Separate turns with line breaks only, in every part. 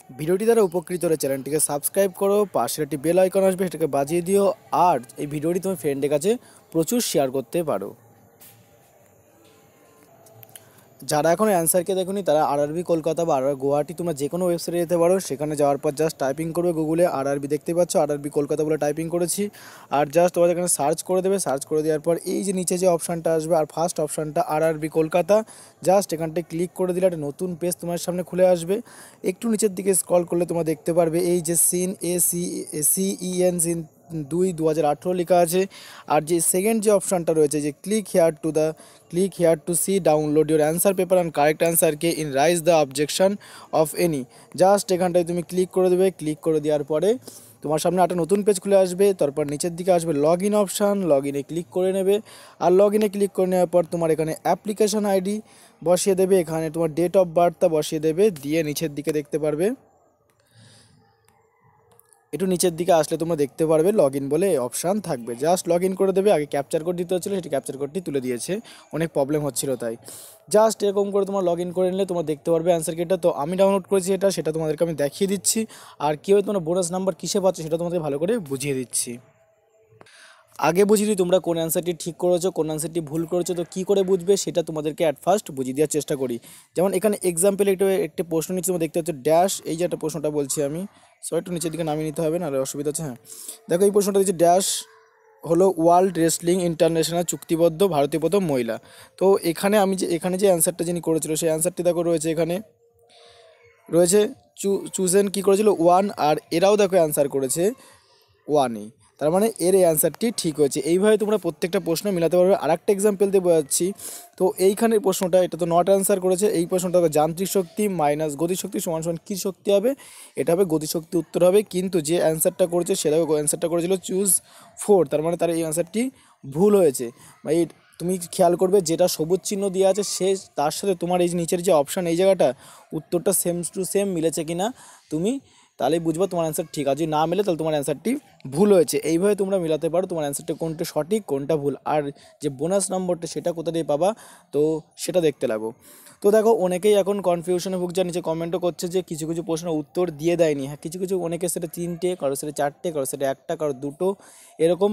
ভিডিওটি দ্বারা উপকৃত হলে চ্যানেলটিকে সাবস্ক্রাইব করো, পাশের একটি বেল আইকন আসবে সেটাকে বাজিয়ে দিও, আর এই ভিডিওটি তোমার ফ্রেন্ডের কাছে প্রচুর শেয়ার করতে পারো। যারা এখন অ্যান্সারকে দেখোনি তারা আরআরবি কলকাতা বা আরআর গুয়াহাটি তোমরা যে কোনো ওয়েবসাইটে যেতে পারো। সেখানে যাওয়ার পর জাস্ট টাইপিং করবে গুগলে আরআরবি, দেখতে পাচ্ছ আরআরবি কলকাতা বলে টাইপিং করেছি, আর জাস্ট তোমাদের এখানে সার্চ করে দেবে। সার্চ করে দেওয়ার পর এই যে নিচে যে অপশানটা আসবে আর ফার্স্ট অপশানটা আরআরবি কলকাতা, জাস্ট এখানটায় ক্লিক করে দিলে একটা নতুন পেজ তোমার সামনে খুলে আসবে। একটু নিচের দিকে স্ক্রল করলে তোমরা দেখতে পারবে এই যে সিন ACEN সিন 2/2018 লেখা আছে। আর যে সেকেন্ড যে অপশানটা রয়েছে যে click here to see download your answer paper and correct অ্যান্সারকে in rise the objection of any, just এখানটায় তুমি ক্লিক করে দেবে। ক্লিক করে দেওয়ার পরে তোমার সামনে একটা নতুন পেজ খুলে আসবে। তারপর নিচের দিকে আসবে লগ ইন অপশান, লগ ইনে ক্লিক করে নেবে। আর লগ ইনে ক্লিক করে নেওয়ার পর তোমার এখানে অ্যাপ্লিকেশন আইডি বসিয়ে দেবে, এখানে তোমার ডেট অফ বার্থটা বসিয়ে দেবে, দিয়ে নিচের দিকে দেখতে পারবে, একটু নিচের দিকে আসলে তোমরা দেখতে পারবে লগ ইন বলে অপশান থাকবে। জাস্ট লগ ইন করে দেবে। আগে ক্যাপচার কোড দিতে হচ্ছিলো, সেটি ক্যাপচার কোডটি তুলে দিয়েছে, অনেক প্রবলেম হচ্ছিলো তাই। জাস্ট এরকম করে তোমার লগ ইন করে নিলে তোমরা দেখতে পারবে অ্যান্সার কিটা। তো আমি ডাউনলোড করেছি সেটা তোমাদেরকে আমি দেখিয়ে দিচ্ছি, আর কীভাবে তোমরা বোনাস নাম্বার কিসে পাচ্ছ সেটা তোমাদের ভালো করে বুঝিয়ে দিচ্ছি। আগে বুঝিয়ে দিই তোমরা কোন অ্যান্সারটি ঠিক করেছো, কোন অ্যান্সারটি ভুল করেছো, তো কী করে বুঝবে সেটা তোমাদেরকে অ্যাট ফার্স্ট বুঝিয়ে দেওয়ার চেষ্টা করি। যেমন এখানে এক্সাম্পল একটি প্রশ্ন নিচ্ছে, তোমরা দেখতে পাচ্ছ ড্যাশ, এই যে একটা প্রশ্নটা বলছি আমি, সরি একটু নিচের দিকে নামিয়ে নিতে হবে, নাহলে অসুবিধা আছে। হ্যাঁ দেখো এই প্রশ্নটা দিচ্ছে ড্যাশ হলো ওয়ার্ল্ড রেসলিং ইন্টারন্যাশনাল চুক্তিবদ্ধ ভারতীয় প্রথম মহিলা। তো এখানে যে অ্যান্সারটা যিনি করেছিল সেই অ্যান্সারটি দেখো রয়েছে, এখানে রয়েছে চুজেন কী করেছিল 1, আর এরাও দেখো অ্যান্সার করেছে 1ই, তার মানে এর এই অ্যান্সারটি ঠিক হয়েছে। এইভাবে তোমরা প্রত্যেকটা প্রশ্ন মিলাতে পারবে। আর একটা এক্সাম্পল দিয়ে বোঝাচ্ছি, তো এইখানের প্রশ্নটা এটা তো নট অ্যান্সার করেছে, এই প্রশ্নটা হবে যান্ত্রিক শক্তি মাইনাস গতিশক্তি সমান সমান কী শক্তি হবে, এটা হবে গতিশক্তি উত্তর হবে। কিন্তু যে অ্যান্সারটা করেছে সেটা অ্যান্সারটা করেছিল চুজ 4, তার মানে তার এই অ্যান্সারটি ভুল হয়েছে। বা এই তুমি খেয়াল করবে যেটা সবুজ চিহ্ন দেওয়া আছে সে তার সাথে তোমার এই নিচের যে অপশান এই জায়গাটা উত্তরটা সেম টু সেম মিলেছে কি না তুমি তাহলেই বুঝবো তোমার অ্যান্সার ঠিক আছে। যদি না মিলে তাহলে তোমার অ্যান্সারটি ভুল হয়েছে। এইভাবে তোমরা মিলাতে পারো তোমার অ্যান্সারটা কোনটা সঠিক কোনটা ভুল। আর যে বোনাস নম্বরটা সেটা কোথা দিয়ে পাবা, তো সেটা দেখতে লাগো। তো দেখো অনেকেই এখন কনফিউশনে ভুগছে, নিচে কমেন্টও করছে যে কিছু কিছু প্রশ্ন উত্তর দিয়ে দেয়নি। হ্যাঁ কিছু কিছু অনেকের সেটা 3টে, কারো সেটা 4টে, কারো সেটা 1টা, কারো 2টো, এরকম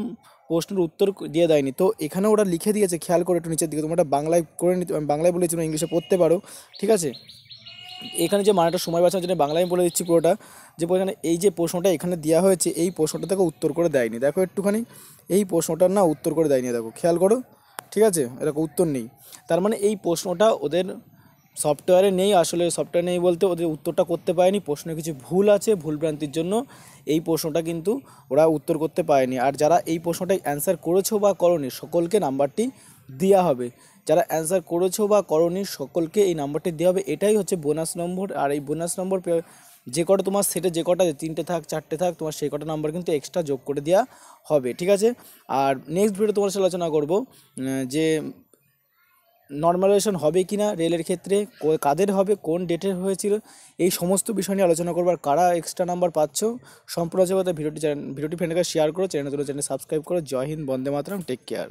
প্রশ্নের উত্তর দিয়ে দেয়নি। তো এখানে ওরা লিখে দিয়েছে, খেয়াল করে একটু নিচের দিকে, তোমরা বাংলায় করে নিতে, আমি বাংলায় বলেছি তোমরা ইংলিশে পড়তে পারো, ঠিক আছে। এখানে যে মানেটা সময় বাঁচানোর জন্য বাংলায় বলে দিচ্ছি পুরোটা, যে এখানে এই যে প্রশ্নটা এখানে দেওয়া হয়েছে এই প্রশ্নটা দেখো উত্তর করে দেয়নি, দেখো একটুখানি এই প্রশ্নটার না উত্তর করে দেয়নি, দেখো খেয়াল করো, ঠিক আছে, এরকম উত্তর নেই। তার মানে এই প্রশ্নটা ওদের সফটওয়্যারে নেই, আসলে সফটওয়্যার নেই বলতে ওদের উত্তরটা করতে পারেনি, প্রশ্নে কিছু ভুল আছে, ভুলভ্রান্তির জন্য এই প্রশ্নটা কিন্তু ওরা উত্তর করতে পারেনি। আর যারা এই প্রশ্নটাই অ্যান্সার করেছো বা করোনি সকলকে নাম্বারটি দেওয়া হবে, যারা অ্যান্সার করেছো বা করোনি সকলকে এই নাম্বারটি দেওয়া হবে, এটাই হচ্ছে বোনাস নম্বর। আর এই বোনাস নম্বর যে কটা তোমার সেটে যে কটা 3টে থাক 4টে থাক তোমার সেই কটা নাম্বার কিন্তু এক্সট্রা যোগ করে দেওয়া হবে, ঠিক আছে। আর নেক্সট ভিডিও তোমার সাথে আলোচনা করবো যে নর্মালাইজেশন হবে কি না রেলের ক্ষেত্রে, কাদের হবে, কোন ডেটের হয়েছিল, এই সমস্ত বিষয় নিয়ে আলোচনা করবো। আর কারা এক্সট্রা নাম্বার পাচ্ছ সম্পূর্ণ ভিডিওটি ফ্রেন্ডকে শেয়ার করো, চ্যানেল সাবস্ক্রাইব করো। জয় হিন্দ, বন্দে মাতরম, টেক কেয়ার।